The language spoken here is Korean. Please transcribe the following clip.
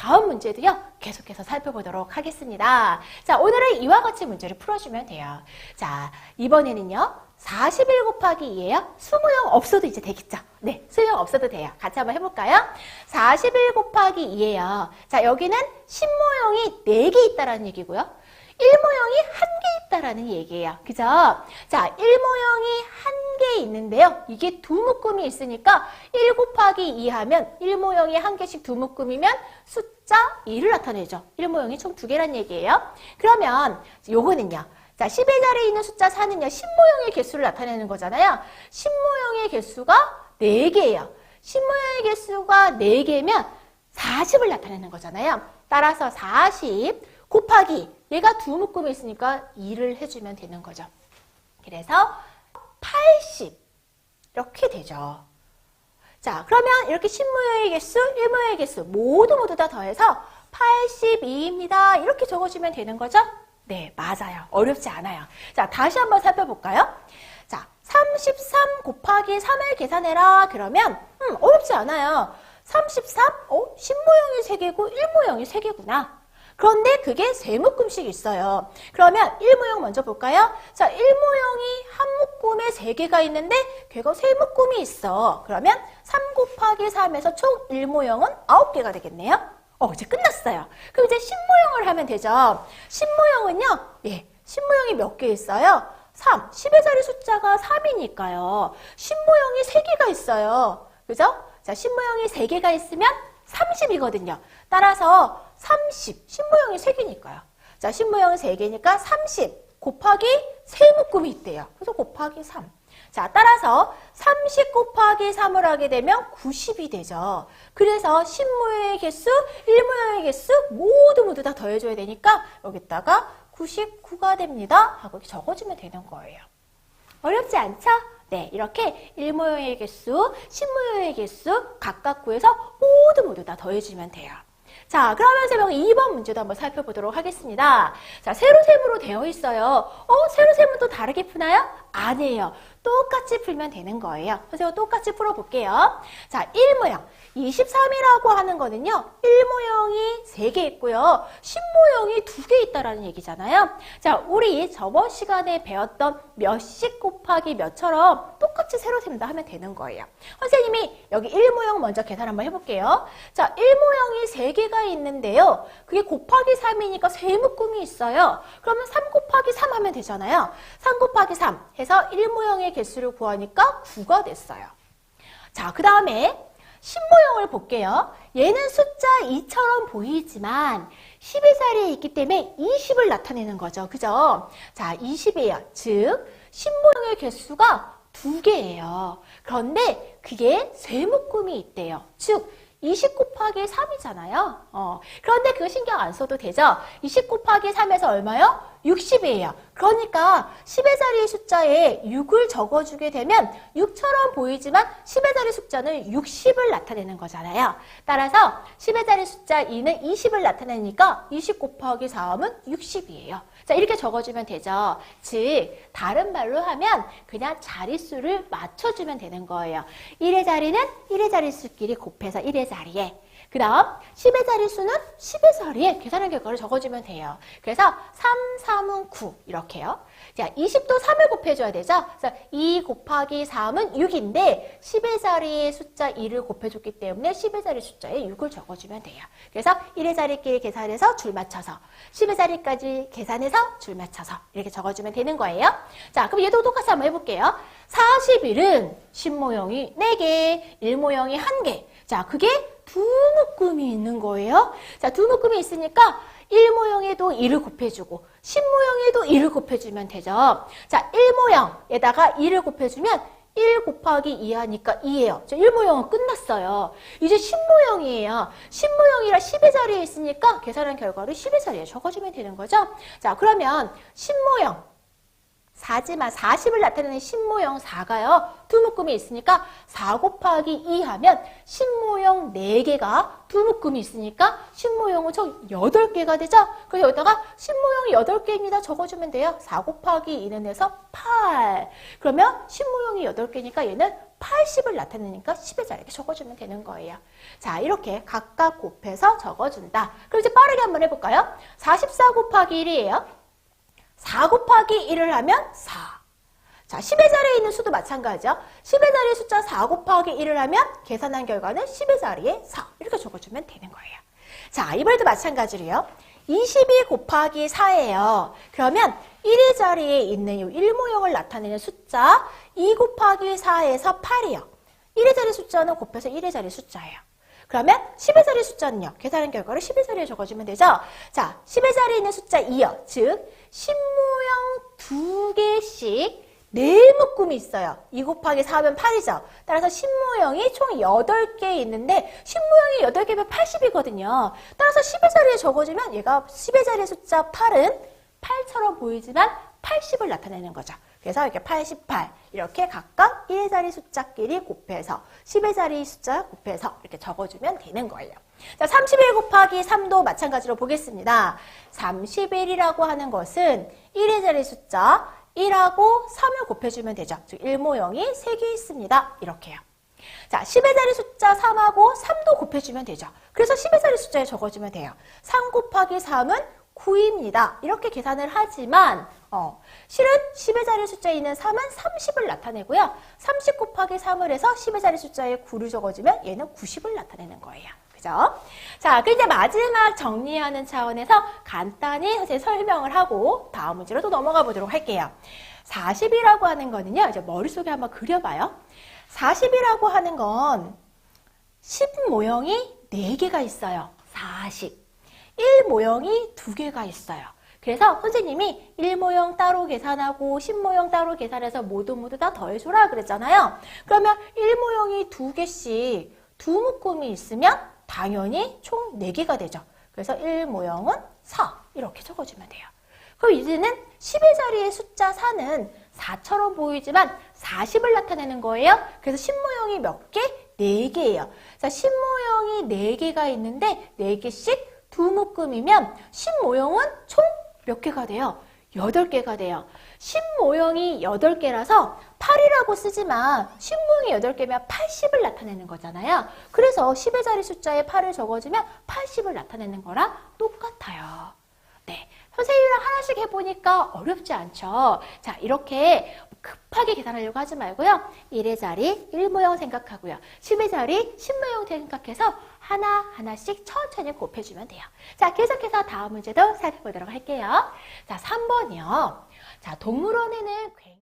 다음 문제도요, 계속해서 살펴보도록 하겠습니다. 자, 오늘은 이와 같이 문제를 풀어주면 돼요. 자, 이번에는요, 41 곱하기 2예요. 수모형 없어도 이제 되겠죠? 네, 수모형 없어도 돼요. 같이 한번 해볼까요? 41 곱하기 2예요. 자, 여기는 신모형이 4개 있다라는 얘기고요. 1모형이 1개 있다라는 얘기예요. 그죠? 자, 1모형이 1개 있는데요. 이게 두 묶음이 있으니까 1 곱하기 2 하면 1모형이 1개씩 두 묶음이면 숫자 2를 나타내죠. 1모형이 총 2개란 얘기예요. 그러면 요거는요. 자, 10의 자리에 있는 숫자 4는요. 신모형의 개수를 나타내는 거잖아요. 신모형의 개수가 4개예요. 신모형의 개수가 4개면 40을 나타내는 거잖아요. 따라서 40 곱하기 얘가 두 묶음이 있으니까 2를 해주면 되는 거죠. 그래서 80 이렇게 되죠. 자, 그러면 이렇게 신모형의 개수, 1모형의 개수 모두 다 더해서 82입니다. 이렇게 적어주면 되는 거죠? 네, 맞아요. 어렵지 않아요. 자, 다시 한번 살펴볼까요? 자, 33 곱하기 3을 계산해라. 그러면 어렵지 않아요. 33? 신모형이 3개고 1모형이 3개구나. 그런데 그게 세 묶음씩 있어요. 그러면 1모형 먼저 볼까요? 자, 1모형이 한 묶음에 3개가 있는데 걔가 세 묶음이 있어. 그러면 3 곱하기 3에서 총 1모형은 9개가 되겠네요. 이제 끝났어요. 그럼 이제 신모형을 하면 되죠. 신모형은요, 예, 신모형이 몇 개 있어요? 3. 10의 자리 숫자가 3이니까요. 신모형이 3개가 있어요. 그죠? 자, 신모형이 3개가 있으면 30이거든요. 따라서 30, 신모형이 3개니까요. 자, 신모형이 3개니까 30 곱하기 세 묶음이 있대요. 그래서 곱하기 3. 자, 따라서 30 곱하기 3을 하게 되면 90이 되죠. 그래서 신모형의 개수, 1모형의 개수 모두 다 더해줘야 되니까 여기다가 99가 됩니다. 하고 이렇게 적어주면 되는 거예요. 어렵지 않죠? 네, 이렇게 1모형의 개수, 신모형의 개수 각각 구해서 모두 다 더해주면 돼요. 자, 그러면서 2번 문제도 한번 살펴보도록 하겠습니다. 자, 세로셈으로 되어 있어요. 세로셈은 또 다르게 푸나요? 아니에요. 똑같이 풀면 되는 거예요. 그래서 똑같이 풀어볼게요. 자, 1모형. 23이라고 하는 거는요. 1모형이 3개 있고요. 신모형이 2개 있다라는 얘기잖아요. 자, 우리 저번 시간에 배웠던 몇씩 곱하기 몇처럼 똑같이 세로셈도 하면 되는 거예요. 선생님이 여기 1모형 먼저 계산 한번 해볼게요. 자, 1모형이 3개가 있는데요. 그게 곱하기 3이니까 세 묶음이 있어요. 그러면 3 곱하기 3 하면 되잖아요. 3 곱하기 3 해서 1모형의 개수를 구하니까 9가 됐어요. 자, 그 다음에 신모형을 볼게요. 얘는 숫자 2처럼 보이지만 10의 자리에 있기 때문에 20을 나타내는 거죠. 그죠? 자, 20이에요. 즉, 신모형의 개수가 2개예요. 그런데 그게 세 묶음이 있대요. 즉, 20 곱하기 3이잖아요. 그런데 그거 신경 안 써도 되죠? 20 곱하기 3에서 얼마요? 60이에요. 그러니까 10의 자리 숫자에 6을 적어주게 되면 6처럼 보이지만 10의 자리 숫자는 60을 나타내는 거잖아요. 따라서 10의 자리 숫자 2는 20을 나타내니까 20 곱하기 4하면 60이에요. 자, 이렇게 적어주면 되죠. 즉, 다른 말로 하면 그냥 자릿수를 맞춰주면 되는 거예요. 1의 자리는 1의 자릿수끼리 곱해서 1의 자리에, 그 다음 10의 자릿수는 10의 자리에 계산한 결과를 적어주면 돼요. 그래서 3, 3은 9 이렇게요. 자, 20도 3을 곱해줘야 되죠. 그래서 2 곱하기 3은 6인데 10의 자리에 숫자 2를 곱해줬기 때문에 10의 자리 숫자에 6을 적어주면 돼요. 그래서 1의 자리끼리 계산해서 줄 맞춰서 10의 자리까지 계산해서 줄 맞춰서 이렇게 적어주면 되는 거예요. 자, 그럼 얘도 똑같이 한번 해볼게요. 41은 신모형이 4개, 1모형이 1개. 자, 그게 두 묶음이 있는 거예요. 자, 두 묶음이 있으니까 1모형에도 2를 곱해주고 신모형에도 2를 곱해주면 되죠. 자, 1모형에다가 2를 곱해주면 1 곱하기 2 하니까 2예요. 자, 1모형은 끝났어요. 이제 신모형이에요. 신모형이라 10의 자리에 있으니까 계산한 결과를 10의 자리에 적어주면 되는 거죠. 자, 그러면 신모형 4지만 40을 나타내는 신모형 4가요. 두 묶음이 있으니까 4 곱하기 2 하면 신모형 4개가 두 묶음이 있으니까 신모형은 총 8개가 되죠. 그래서 여기다가 신모형이 8개입니다. 적어주면 돼요. 4 곱하기 2는 해서 8. 그러면 신모형이 8개니까 얘는 80을 나타내니까 10의 자리에 적어주면 되는 거예요. 자, 이렇게 각각 곱해서 적어준다. 그럼 이제 빠르게 한번 해볼까요? 44 곱하기 1이에요. 4 곱하기 1을 하면 4. 자, 10의 자리에 있는 수도 마찬가지죠. 10의 자리에 숫자 4 곱하기 1을 하면 계산한 결과는 10의 자리에 4. 이렇게 적어주면 되는 거예요. 자, 이번에도 마찬가지로요. 22 곱하기 4예요. 그러면 1의 자리에 있는 이 1모형을 나타내는 숫자 2 곱하기 4에서 8이요. 1의 자리 숫자는 곱해서 1의 자리 숫자예요. 그러면 10의 자리 숫자는요. 계산한 결과를 10의 자리에 적어주면 되죠. 자, 10의 자리에 있는 숫자 2요. 즉 신모형 2개씩 4묶음이 있어요. 2 곱하기 4하면 8이죠. 따라서 신모형이 총 8개 있는데 신모형이 8개면 80이거든요. 따라서 10의 자리에 적어주면 얘가 10의 자리 숫자 8은 8처럼 보이지만 80을 나타내는 거죠. 그래서 이렇게 88 이렇게 각각 1의 자리 숫자끼리 곱해서 10의 자리 숫자 곱해서 이렇게 적어주면 되는 거예요. 자, 31 곱하기 3도 마찬가지로 보겠습니다. 31이라고 하는 것은 1의 자리 숫자 1하고 3을 곱해주면 되죠. 즉 1모형이 3개 있습니다. 이렇게요. 자, 10의 자리 숫자 3하고 3도 곱해주면 되죠. 그래서 10의 자리 숫자에 적어주면 돼요. 3 곱하기 3은 9입니다. 이렇게 계산을 하지만 실은 10의 자리 숫자에 있는 3은 30을 나타내고요. 30 곱하기 3을 해서 10의 자리 숫자에 9를 적어주면 얘는 90을 나타내는 거예요. 그죠? 자, 그 이제 마지막 정리하는 차원에서 간단히 선생님 설명을 하고 다음 문제로 또 넘어가 보도록 할게요. 40이라고 하는 거는요. 이제 머릿속에 한번 그려봐요. 40이라고 하는 건 10 모형이 4개가 있어요. 40. 1 모형이 2개가 있어요. 그래서 선생님이 1모형 따로 계산하고 10모형 따로 계산해서 모두 다 더해줘라 그랬잖아요. 그러면 1모형이 2개씩 두 묶음이 있으면 당연히 총 4개가 되죠. 그래서 1모형은 4 이렇게 적어주면 돼요. 그럼 이제는 10의 자리의 숫자 4는 4처럼 보이지만 40을 나타내는 거예요. 그래서 10모형이 몇 개? 4개예요. 자, 10모형이 4개가 있는데 4개씩 두 묶음이면 10모형은 총 몇 개가 돼요? 8개가 돼요. 10모형이 8개라서 8이라고 쓰지만 10모형이 8개면 80을 나타내는 거잖아요. 그래서 10의 자리 숫자에 8을 적어주면 80을 나타내는 거랑 똑같아요. 네, 선생님이랑 하나씩 해보니까 어렵지 않죠? 자, 이렇게 급하게 계산하려고 하지 말고요. 1의 자리 1모형 생각하고요. 10의 자리 10모형 생각해서 하나하나씩 천천히 곱해주면 돼요. 자, 계속해서 다음 문제도 살펴보도록 할게요. 자, 3번이요. 자, 동물원에는